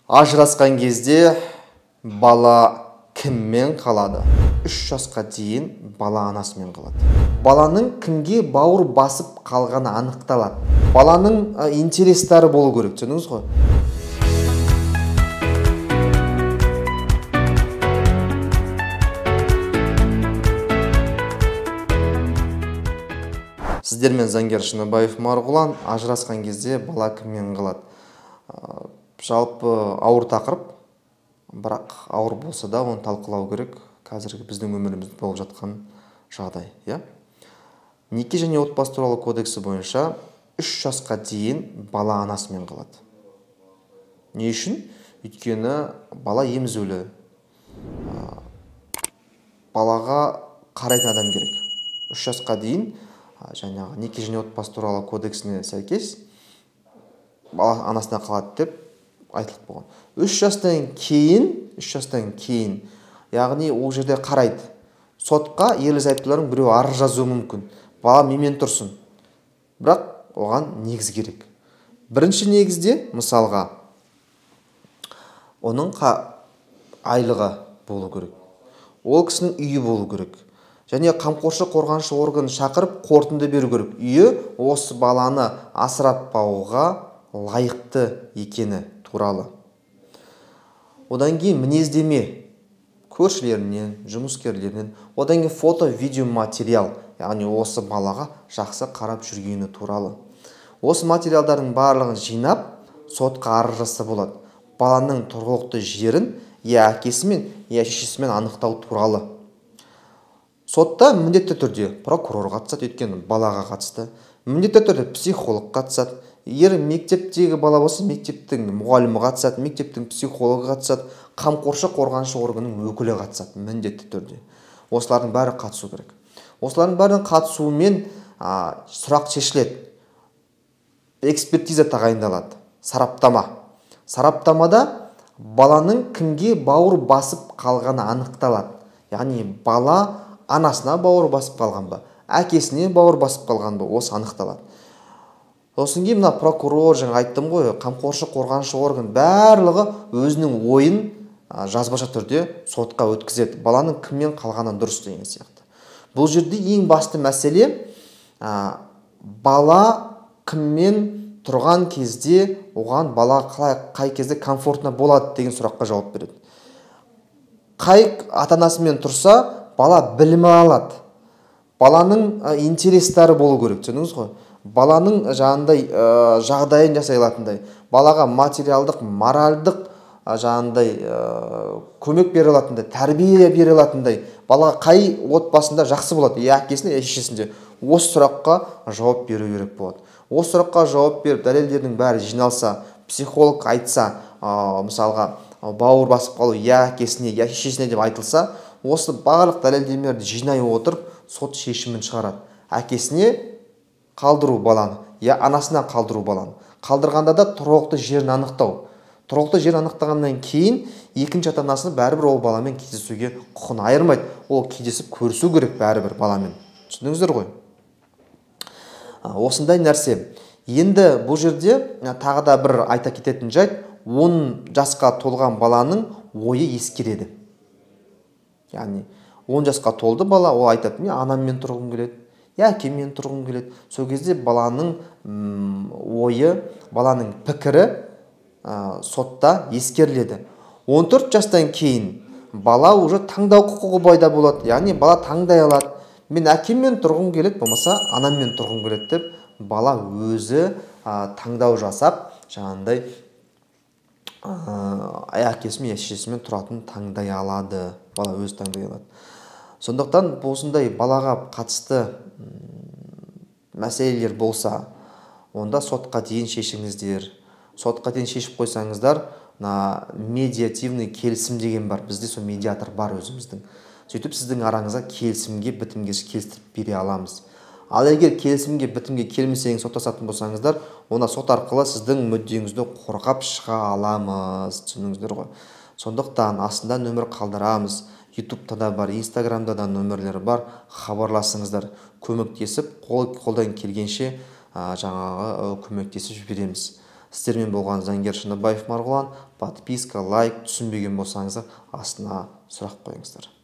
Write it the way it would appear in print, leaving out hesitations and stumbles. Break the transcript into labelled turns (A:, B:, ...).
A: Ажырасқан кезде бала кіммен қалады? 3 жасқа дейін бала анасымен қалады. Баланың кімге бауыр басып қалғаны анықталады. Баланың интерестері болу керек, түсіндіңіз ғой? Сіздермен Заңгер Шыныбаев Марғұлан. Ажырасқан кезде бала кіммен қалады? Жалпы ауыр тақырып, бірақ ауыр болса да оны талқылау керек. Қазіргі біздің өмірімізде болып жатқан жағдай, иә? Неке және отбасы туралы кодексі бойынша 3 жасқа дейін бала анасымен қалады. Не үшін? Өйткені бала емізулі. Балаға қарайтын адам керек. 3 жасқа дейін жаңағы неке және отбасы туралы кодексіне сәйкес бала анасына қалады деп айтылып болған. 3 жастан кейін, яғни ол жерде қарайды. Сотқа ерлі-зайыптылардың біреу арыз жазуы мүмкін. Бала менімен тұрсын. Бірақ оған негіз керек. Бірінші негізде, мысалға, оның айлығы болу керек. Ол кісінің үйі болу керек. Және қамқоршы қорғаншы органын шақырып қорытынды беру керек. Үйі осы баланы асырап бағуға лайықты екені туралы. Одан кейін мінездеме көршілерінен, жұмыскерлерінен, одан кейін фото, видео материал, яғни осы балаға жақсы қарап жүргені туралы. Осы материалдардың барлығын жинап, сотқа арыз жазса болады. Баланың тұрғылықты жерін я әкесімен, я шешесімен анықтау туралы. Сотта міндетті түрде прокурор қатысады, өйткені балаға қатысты. Міндетті түрде психолог қатысады. Егер мектептегі бала болса, мектептің мұғалімі қатысады, мектептің психологы қатысады, қамқоршы қорғаншы органның өкілі қатысады, міндетті түрде. Осылардың бәрі қатысу керек. Осылардың бәрінің қатысуымен сұрақ шешіледі. Экспертиза тағайындалады. Сараптама. Сараптамада баланың кімге бауыр басып қалғаны анықталады. Яғни бала анасына бауыр басып қалған ба, әкесіне бауыр басып қалған ба, осы анықталады. Сосын кейін мына прокурор, жаңа айттым ғой, қамқоршы қорғаншы орган барлығы өзінің ойын жазбаша түрде сотқа өткізеді. Баланың кіммен қалғаны дұрыс деген сияқты. Бұл жерде ең басты мәселе бала кіммен тұрған кезде оған бала қай кезде комфортна болады деген сұраққа жауап береді. Қай ата-анасымен тұрса, бала білімі алады. Баланың интерестері болу керек, түсіндіңіз ғой? Баланың жаңағындай жағдайын жасай алатындай, балаға материалдық, моральдық жаңағындай көмек бере алатындай, тәрбие бере алатындай, балаға қай отбасында жақсы болады, я әкесінде, я шешесінде. Осы сұраққа жауап беру керек болады. Осы сұраққа жауап беріп, дәлелдердің бәрі жиналса, психолог айтса, мысалға бауыр басып қалу я әкесіне, я шешесіне деп айтылса, осы барлық дәлелдемелерді жинай отырып, сот шешімін шығарады. Әкесіне қалдыру баланы, я анасына қалдыру баланы. Қалдырғанда да тұрғылықты жерін анықтау. Тұрғылықты жерін анықтағаннан кейін екінші ата-анасы бәрібір ол баламен кездесуге құқын айырмайды. Ол кездесіп көрісу керек бәрібір баламен. Түсіндіңіздер ғой? Осындай нәрсе. Енді бұл жерде тағы да бір айта кететін жайт, 10 жасқа толған баланың ойы ескереді. Яғни 10 жасқа толды бала, ол айтады, мен анаммен тұрғым келеді. Әкеммен тұрғым келеді. Сол кезде баланың ойы, баланың пікірі сотта ескеріледі. 14 жастан кейін бала уже таңдау құқығы пайда болады. Яғни бала таңдай алады. Мен әкеммен тұрғым келеді, болмаса анаммен тұрғым келеді деп бала өзі таңдау жасап, жаңағындай әкесімен, шешесімен тұратын таңдай алады. Бала өзі таңдай алады. Сондықтан осындай балаға қатысты мәселелер болса, онда сотқа дейін шешіңіздер. Сотқа дейін шешіп қойсаңыздар, медиативный келісім деген бар. Бізде сол медиатор бар өзіміздің. Сөйтіп сіздің араңызға келісімге, бітімге келістіріп бере аламыз. Ал егер келісімге, бітімге келмесеңіз, соттасатын болсаңыздар, онда сот арқылы сіздің мүддеңізді қорғап шыға аламыз. Түсіндіңіздер ғой? Сондықтан астында нөмір қалдырамыз. Ютубта да бар, Инстаграмда да нөмірлері бар, хабарласыңыздар. Көмектесіп, қолдан келгенше жаңағы көмектесіп жібереміз. Сіздермен болған Заңгер Шыныбаев Марғұлан. Подписка, лайк, түсінбеген болсаңыздар астына сұрақ қойыңыздар.